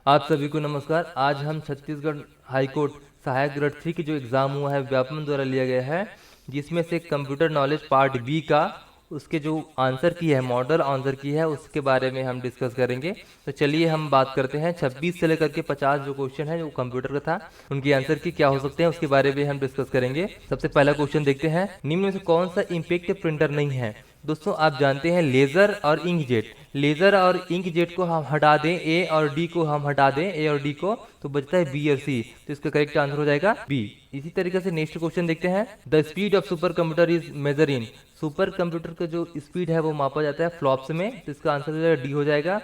आप सभी को नमस्कार। आज हम छत्तीसगढ़ हाई कोर्ट सहायक ग्रेड 3 की जो एग्ज़ाम हुआ है व्यापमं द्वारा लिया गया है, जिसमें से कंप्यूटर नॉलेज पार्ट बी का उसके जो आंसर की है, मॉडल आंसर की है, उसके बारे में हम डिस्कस करेंगे। तो चलिए हम बात करते हैं। 26 से लेकर के 50 जो क्वेश्चन है जो कंप्यूटर का था, उनके आंसर की क्या हो सकते हैं उसके बारे में हम डिस्कस करेंगे। सबसे पहला क्वेश्चन देखते हैं, निम्न में से कौन सा इम्पैक्ट प्रिंटर नहीं है। दोस्तों आप जानते हैं लेजर और इंकजेट, लेजर और इंकजेट को हम हटा दें, ए और डी को हम हटा दें, ए और डी को, तो बचता है बी और सी। तो इसका करेक्ट आंसर हो जाएगा बी। इसी तरीके से नेक्स्ट क्वेश्चन देखते हैं, the speed of super computer is measured in. Super computer का जो स्पीड है वो मापा जाता है फ्लॉप्स में, तो इसका आंसर डी हो जाएगा।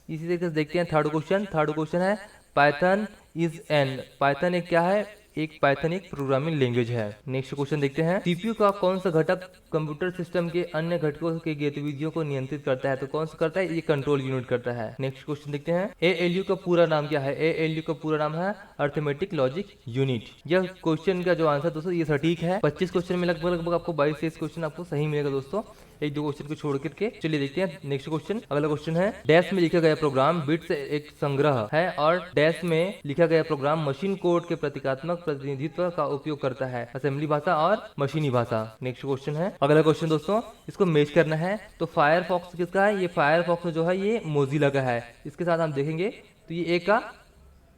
इसी तरीके से देखते हैं थर्ड क्वेश्चन। थर्ड क्वेश्चन है, पाइथन इज एन, पाइथन एक क्या है, एक पाइथन एक प्रोग्रामिंग लैंग्वेज है। नेक्स्ट क्वेश्चन देखते हैं, सीपीयू का कौन सा घटक कंप्यूटर सिस्टम के अन्य घटकों की गतिविधियों को नियंत्रित करता है। तो कौन सा करता है, ये कंट्रोल यूनिट करता है। नेक्स्ट क्वेश्चन देखते हैं, एएलयू का पूरा नाम क्या है। एएलयू का पूरा नाम है अर्थमेटिक लॉजिक यूनिट। यह क्वेश्चन का जो आंसर दोस्तों ये सटीक है। 25 क्वेश्चन में लगभग लगभग आपको 22 से क्वेश्चन आपको सही मिलेगा दोस्तों, एक दो क्वेश्चन को छोड़ करके। चलिए देखते हैं नेक्स्ट क्वेश्चन। अगला क्वेश्चन है, डैश में लिखा गया प्रोग्राम बिट्स एक संग्रह है और डैश में लिखा गया प्रोग्राम मशीन कोड के प्रतीकात्मक प्रतिनिधित्व का उपयोग करता है, असेंबली भाषा और मशीनी भाषा। नेक्स्ट क्वेश्चन है, अगला क्वेश्चन दोस्तों, इसको मैच करना है। तो फायरफॉक्स किसका है, ये फायरफॉक्स जो है ये मोजिला का है। इसके साथ हम देखेंगे तो ये एक का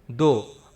दो,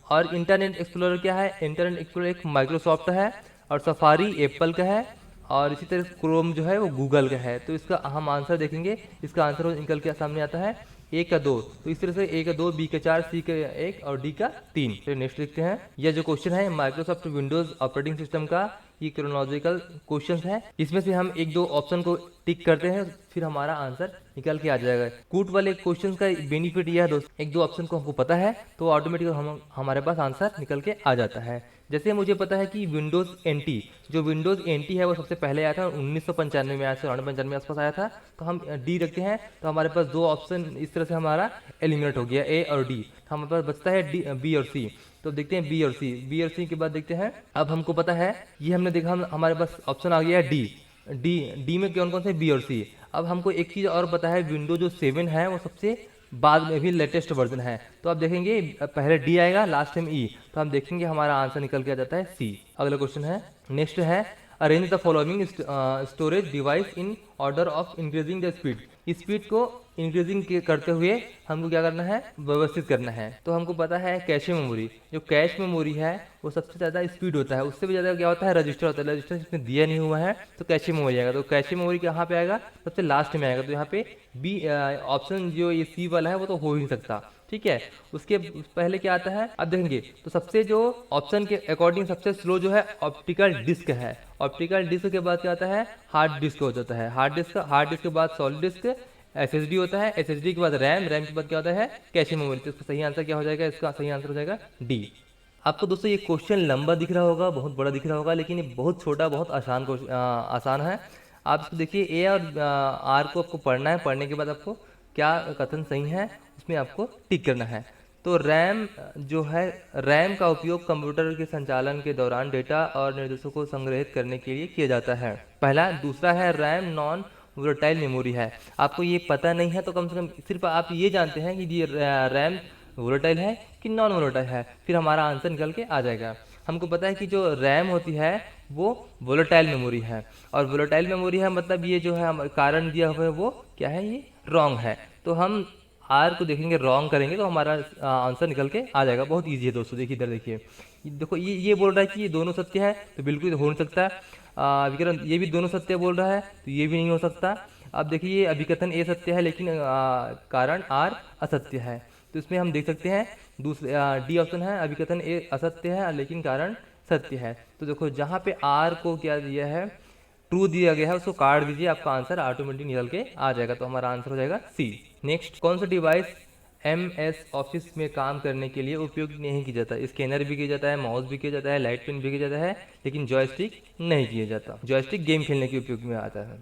और इंटरनेट एक्सप्लोरर क्या है, इंटरनेट एक्सप्लोरर एक माइक्रोसॉफ्ट है, और सफारी एप्पल का है, और इसी तरह क्रोम जो है वो गूगल का है। तो इसका हम आंसर देखेंगे, इसका आंसर निकल के सामने आता है ए का दो। तो इस तरह से ए का दो, बी का चार, सी का एक और डी का तीन। तो नेक्स्ट देखते हैं, यह जो क्वेश्चन है माइक्रोसॉफ्ट विंडोज ऑपरेटिंग सिस्टम का, ये क्रोनोलॉजिकल क्वेश्चंस है। इसमें से हम एक दो ऑप्शन को टिक करते हैं, फिर हमारा आंसर निकल के आ जाएगा। कूट वाले क्वेश्चन का बेनिफिट यह है दोस्तों, एक दो ऑप्शन को हमको पता है तो ऑटोमेटिक हमारे पास आंसर निकल के आ जाता है। जैसे मुझे पता है कि विंडोज एनटी, जो विंडोज एनटी है वो सबसे पहले आया था 1995 में, आया था 1995 आसपास आया था। तो हम डी रखते हैं, तो हमारे पास दो ऑप्शन इस तरह से हमारा एलिमिनेट हो गया, ए और डी। तो हमारे पास बचता है डी, बी और सी। तो देखते हैं बी और सी। बी और सी के बाद देखते हैं, अब हमको पता है, ये हमने देखा, हमारे पास ऑप्शन आ गया है डी। डी डी में कौन कौन से, बी और सी। अब हमको एक चीज़ और पता है, विंडो जो 7 है वो सबसे बाद में भी लेटेस्ट वर्जन है। तो आप देखेंगे पहले डी आएगा, लास्ट में ई, तो हम देखेंगे हमारा आंसर निकल के आ जाता है सी। अगला क्वेश्चन है, नेक्स्ट है, arrange the following storage device in order of increasing the speed. Speed को इंक्रीजिंग करते हुए हमको क्या करना है, व्यवस्थित करना है। तो हमको पता है कैशे मेमोरी, जो कैश मेमोरी है वो सबसे ज़्यादा स्पीड होता है, उससे भी ज़्यादा क्या होता है, रजिस्टर होता है। रजिस्टर इसमें दिया नहीं हुआ है तो कैशे मेमोरी आएगा। तो कैशे मेमोरी कहाँ पे आएगा, सबसे लास्ट में आएगा। तो यहाँ पे बी ऑप्शन जो ये सी वाला है वो तो हो ही नहीं सकता, ठीक है। उसके पहले क्या आता है, अब देखेंगे तो सबसे जो ऑप्शन के अकॉर्डिंग सबसे स्लो जो है ऑप्टिकल डिस्क है। ऑप्टिकल डिस्क के बाद क्या आता है, हार्ड डिस्क हो जाता है। हार्ड डिस्क के बाद सॉलिड डिस्क, एसएसडी होता है। एसएसडी के बाद रैम, रैम के बाद क्या होता है, कैशे मेमोरी। तो इसका सही आंसर क्या हो जाएगा, इसका सही आंसर हो जाएगा डी। आपको दोस्तों ये क्वेश्चन लंबा दिख रहा होगा, बहुत बड़ा दिख रहा होगा, लेकिन ये बहुत छोटा, बहुत आसान है। आप इसको देखिए, ए और आर को आपको पढ़ना है, पढ़ने के बाद आपको क्या कथन सही है उसमें आपको टिक करना है। तो रैम जो है, रैम का उपयोग कंप्यूटर के संचालन के दौरान डेटा और निर्देशों को संग्रहित करने के लिए किया जाता है, पहला। दूसरा है, रैम नॉन वोलेटाइल मेमोरी है। आपको ये पता नहीं है तो कम से कम सिर्फ आप ये जानते हैं कि ये रैम वोलेटाइल है कि नॉन वोलेटाइल है, फिर हमारा आंसर निकल के आ जाएगा। हमको पता है कि जो रैम होती है वो वोलेटाइल मेमोरी है, और वोलेटाइल मेमोरी है मतलब ये जो है कारण दिया हुआ है वो क्या है, ये रॉन्ग है। तो हम आर को देखेंगे, रॉन्ग करेंगे तो हमारा आंसर निकल के आ जाएगा। बहुत ईजी है दोस्तों, देखिए इधर देखिए, देखो ये बोल रहा है कि ये दोनों सत्य है, तो बिल्कुल हो नहीं सकता। विक्रम ये भी दोनों सत्य बोल रहा है, तो ये भी नहीं हो सकता। अब देखिए अभिकथन ए सत्य है लेकिन कारण आर असत्य है, तो इसमें हम देख सकते हैं दूसरे डी ऑप्शन है, अभिकथन ए असत्य है लेकिन कारण सत्य है। तो देखो जहाँ पे आर को क्या दिया है, ट्रू दिया गया है, उसको काट दीजिए, आपका आंसर ऑटोमेटिक निकल के आ जाएगा। तो हमारा आंसर हो जाएगा सी। नेक्स्ट, कौन सा डिवाइस MS ऑफिस में काम करने के लिए उपयोग नहीं किया जाता। स्कैनर भी किया जाता है, माउस भी किया जाता है, लाइट पेन भी किया जाता है, लेकिन जॉयस्टिक नहीं किया जाता। जॉयस्टिक गेम खेलने के उपयोग में आता है।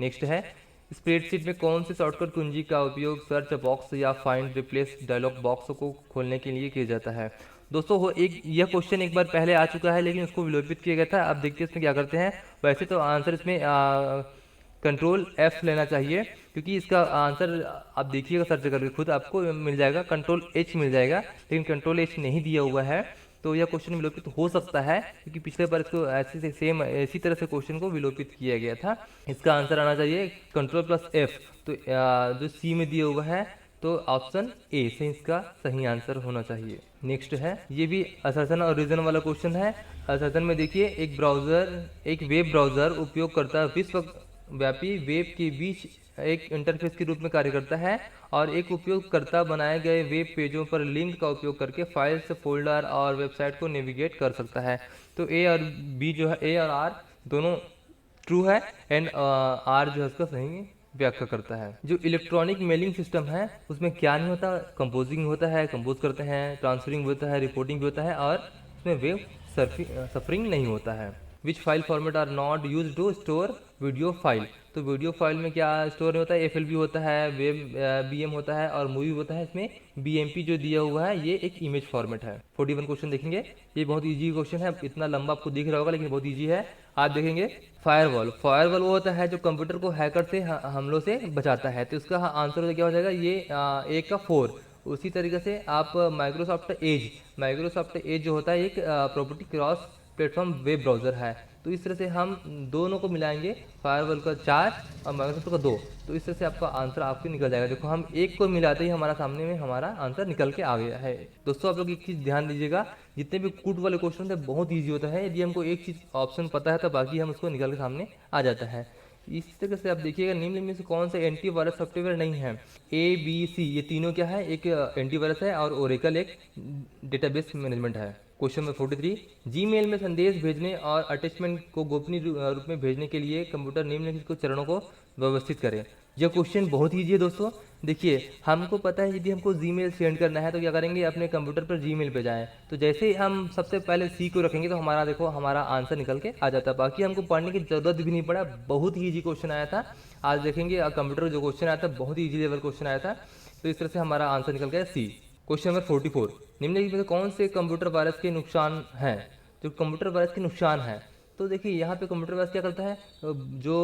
नेक्स्ट है, स्प्रेडशीट में कौन सी शॉर्टकट कुंजी का उपयोग सर्च बॉक्स या फाइंड रिप्लेस डायलॉग बॉक्स को खोलने के लिए किया जाता है। दोस्तों हो एक यह क्वेश्चन एक बार पहले आ चुका है लेकिन उसको विलोपित किया गया था। अब देखते हैं इसमें क्या करते हैं। वैसे तो आंसर इसमें कंट्रोल F लेना चाहिए, क्योंकि इसका आंसर आप देखिएगा सर्च करके खुद आपको मिल जाएगा, कंट्रोल एच मिल जाएगा, लेकिन कंट्रोल एच नहीं दिया हुआ है, तो यह क्वेश्चन विलोपित हो सकता है, क्योंकि पिछले बार इसको ऐसे से सेम इसी तरह से क्वेश्चन को विलोपित किया गया था। इसका आंसर आना चाहिए कंट्रोल प्लस एफ, तो जो सी में दिया हुआ है तो ऑप्शन ए से इसका सही आंसर होना चाहिए। नेक्स्ट है, ये भी असर्शन और रीजन वाला क्वेश्चन है। असर्शन में देखिए, एक वेब ब्राउजर उपयोगकर्ता विश्व व्यापी वेब के बीच एक इंटरफेस के रूप में कार्य करता है और एक उपयोगकर्ता बनाए गए वेब पेजों पर लिंक का उपयोग करके फाइल्स, फोल्डर और वेबसाइट को नेविगेट कर सकता है। तो ए और बी जो है, ए और आर दोनों ट्रू है, एंड आर जो है उसका सही व्याख्या करता है। जो इलेक्ट्रॉनिक मेलिंग सिस्टम है उसमें क्या नहीं होता, कंपोजिंग होता है, कंपोज करते हैं, ट्रांसफरिंग होता है, रिपोर्टिंग भी होता है, और उसमें वेब सफरिंग नहीं होता है। Which file format are not use to store video file, तो वीडियो फाइल में क्या स्टोर होता है, FLV होता है, वेब BM होता है और मूवी होता है। इसमें BMP जो दिया हुआ है ये एक इमेज फॉर्मेट है। 41 क्वेश्चन देखेंगे, ये बहुत इजी क्वेश्चन है, इतना लंबा आपको दिख रहा होगा लेकिन बहुत इजी है। आप देखेंगे, फायरवॉल वो होता है जो कंप्यूटर को हैकर से हमलों से बचाता है, तो इसका आंसर क्या हो जाएगा, ये ए का 4। उसी तरीके से आप माइक्रोसॉफ्ट एज जो होता है एक property cross platform web browser है, तो इस तरह से हम दोनों को मिलाएंगे, फायरवॉल का 4 और माइक्रोसॉफ्ट का 2, तो इस तरह से आपका आंसर आपके निकल जाएगा। देखो हम एक को मिलाते ही हमारा सामने में हमारा आंसर निकल के आ गया है। दोस्तों आप लोग एक चीज़ ध्यान दीजिएगा, जितने भी कूट वाले क्वेश्चन होते हैं बहुत ईजी होता है, यदि हमको एक चीज़ ऑप्शन पता है तो बाकी हम उसको निकल के सामने आ जाता है। इस तरह से आप देखिएगा, निम्न में से कौन सा एंटीवायरस सॉफ्टवेयर नहीं है। ABC ये तीनों क्या है, एक एंटीवायरस है और ओरेकल एक डेटाबेस मैनेजमेंट है। क्वेश्चन नंबर 43, जीमेल में संदेश भेजने और अटैचमेंट को गोपनीय रूप में भेजने के लिए कंप्यूटर निम्नलिखित कुछ चरणों को व्यवस्थित करें। यह क्वेश्चन बहुत ईजी है दोस्तों। देखिए हमको पता है यदि हमको जीमेल सेंड करना है तो क्या करेंगे, अपने कंप्यूटर पर जीमेल पे जाएं, तो जैसे ही हम सबसे पहले सी को रखेंगे तो हमारा देखो हमारा आंसर निकल के आ जाता है। बाकी हमको पढ़ने की जरूरत भी नहीं पड़ा, बहुत ही ईजी क्वेश्चन आया था। आज देखेंगे कंप्यूटर जो क्वेश्चन आया था बहुत ही ईजी लेवल क्वेश्चन आया था, तो इस तरह से हमारा आंसर निकल गया सी। क्वेश्चन नंबर 44, निम्नलिखित में से कौन से कंप्यूटर वायरस के नुकसान हैं। जो कंप्यूटर वायरस के नुकसान है, तो देखिए यहाँ पे कंप्यूटर वायरस क्या करता है, जो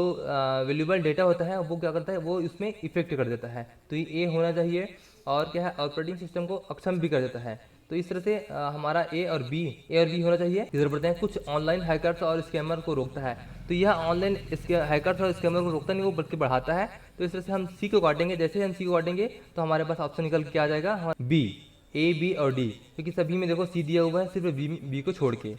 वैल्यूबल डेटा होता है वो क्या करता है, वो इसमें इफेक्ट कर देता है, तो ये ए होना चाहिए। और क्या है, ऑपरेटिंग सिस्टम को अक्षम भी कर देता है, तो इस तरह से हमारा ए और बी होना चाहिए। इधर बढ़ते हैं, कुछ ऑनलाइन हैकर्स और स्कैमर को रोकता है, तो यह ऑनलाइन हैकर्स और स्कैमर को रोकता नहीं, वो बल्कि बढ़ाता है, तो इस तरह से हम सी को काटेंगे। जैसे ही हम सी को काटेंगे तो हमारे पास ऑप्शन निकल के आ जाएगा बी, A, B और D, क्योंकि सभी में देखो सी दिया हुआ है सिर्फ बी को छोड़ के।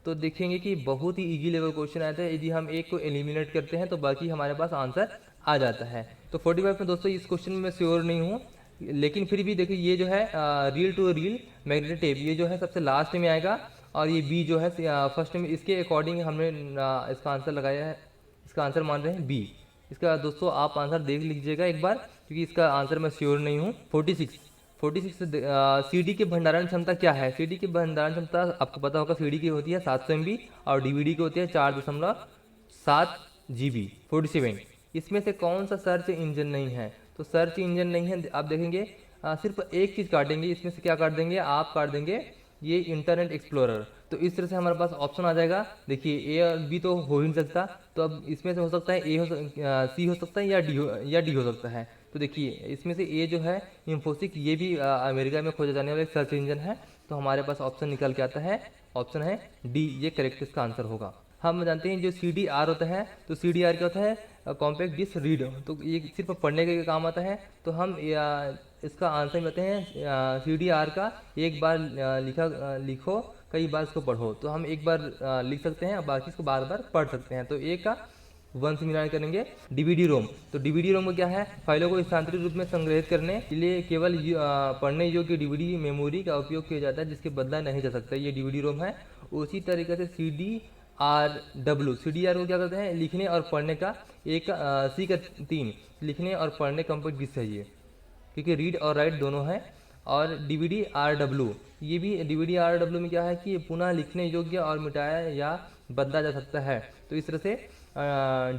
तो देखेंगे कि बहुत ही इजी लेवल क्वेश्चन आया था, यदि हम एक को एलिमिनेट करते हैं तो बाकी हमारे पास आंसर आ जाता है। तो 45 में दोस्तों इस क्वेश्चन में मैं श्योर नहीं हूँ, लेकिन फिर भी देखिए ये जो है reel to reel magnetic tape, ये जो है सबसे लास्ट में आएगा, और ये बी जो है फर्स्ट में, इसके अकॉर्डिंग हमने इसका आंसर लगाया है, इसका आंसर मान रहे हैं बी। इसका दोस्तों आप आंसर देख लीजिएगा एक बार, क्योंकि इसका आंसर मैं श्योर नहीं हूँ। 46 CD की भंडारण क्षमता क्या है। CD की भंडारण क्षमता आपको पता होगा, CD की होती है 700 MB और DVD की होती है 4.7 GB। 47, इसमें से कौन सा सर्च इंजन नहीं है, तो सर्च इंजन नहीं है, आप देखेंगे सिर्फ एक चीज़ काटेंगे, इसमें से क्या काट देंगे, आप काट देंगे ये इंटरनेट एक्सप्लोरर, तो इस तरह से हमारे पास ऑप्शन आ जाएगा। देखिए ए और बी तो हो ही नहीं सकता, तो अब इसमें से हो सकता है सी हो सकता है या डी हो सकता है। तो देखिए इसमें से ए जो है इंफोसिस, ये भी अमेरिका में खोजा जाने वाला एक सर्च इंजन है, तो हमारे पास ऑप्शन निकल के आता है, ऑप्शन है डी, ये करेक्ट इसका आंसर होगा। हम जानते हैं जो CDR होता है, तो CDR क्या होता है, कॉम्पैक्ट डिस्क रीड, तो ये सिर्फ पढ़ने के काम आता है, तो हम इसका आंसर बताते हैं CDR का एक बार लिखो कई बार इसको पढ़ो, तो हम एक बार लिख सकते हैं, बाकी इसको बार बार पढ़ सकते हैं, तो ए का 1 से मिलान करेंगे। DVD रोम, तो DVD रोम में क्या है, फाइलों को स्थानांतरित रूप में संग्रहित करने के लिए केवल पढ़ने योग्य DVD मेमोरी का उपयोग किया जाता है, जिसके बदला नहीं जा सकता, ये DVD रोम है। उसी तरीके से CDR को क्या करते हैं, लिखने और पढ़ने का सी का 3, लिखने और पढ़ने कम्प्लीट डिस्क चाहिए, क्योंकि रीड और राइट दोनों है। और DVD-RW, ये भी DVD-RW में क्या है कि पुनः लिखने योग्य और मिटाया या बदला जा सकता है, तो इस तरह से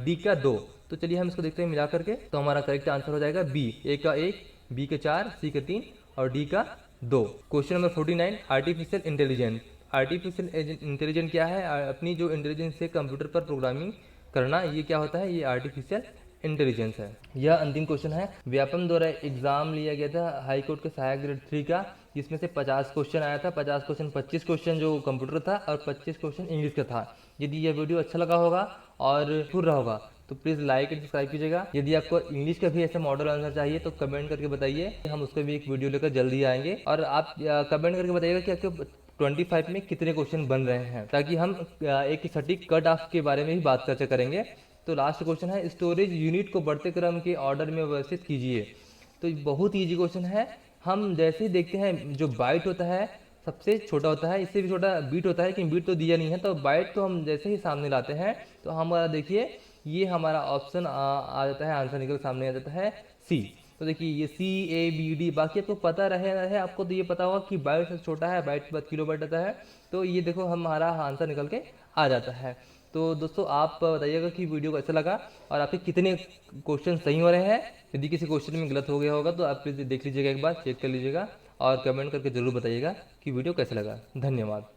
डी का 2। तो चलिए हम इसको देखते हैं मिला करके, तो हमारा करेक्ट आंसर हो जाएगा बी, ए का 1, बी का 4, सी का 3 और डी का 2। Question number 49, artificial intelligence. Artificial intelligence क्या है, अपनी जो इंटेलिजेंस से कंप्यूटर पर प्रोग्रामिंग करना, ये क्या होता है, ये आर्टिफिशियल इंटेलिजेंस है। यह अंतिम क्वेश्चन है। व्यापम द्वारा एग्जाम लिया गया था हाई कोर्ट के सहायक ग्रेड 3 का, जिसमें से 50 क्वेश्चन आया था। 50 क्वेश्चन, 25 क्वेश्चन जो कंप्यूटर था और 25 क्वेश्चन इंग्लिश का था। यदि यह वीडियो अच्छा लगा होगा और पूरा रहा होगा तो प्लीज़ लाइक एंड सब्सक्राइब कीजिएगा। यदि आपको इंग्लिश का भी ऐसा मॉडल आंसर चाहिए तो कमेंट करके बताइए, हम उसका भी एक वीडियो लेकर जल्दी आएंगे। और आप कमेंट करके बताइएगा कि आपके 25 में कितने क्वेश्चन बन रहे हैं, ताकि हम एक सटीक कट ऑफ के बारे में भी बात चर्चा करेंगे। तो लास्ट क्वेश्चन है, स्टोरेज यूनिट को बढ़ते क्रम के ऑर्डर में व्यवस्थित कीजिए। तो बहुत ईजी क्वेश्चन है। हम जैसे ही देखते हैं जो बाइट होता है सबसे छोटा होता है, इससे भी छोटा बीट होता है, लेकिन बीट तो दिया नहीं है। तो बाइट को हम जैसे ही सामने लाते हैं तो हमारा देखिए ये हमारा ऑप्शन आ जाता है, आंसर निकल सामने आ जाता है सी। तो देखिए ये CABD, बाकी आपको पता रहे आपको तो ये पता होगा कि बाइट से छोटा है, बाइट के बाद किलोबाइट आता है। तो ये देखो हमारा आंसर निकल के आ जाता है। तो दोस्तों आप बताइएगा कि वीडियो कैसा लगा और आपके कितने क्वेश्चन सही हो रहे हैं। यदि किसी क्वेश्चन में गलत हो गया होगा तो आप प्लीज़ देख लीजिएगा, एक बार चेक कर लीजिएगा और कमेंट करके ज़रूर बताइएगा कि वीडियो कैसा लगा। धन्यवाद।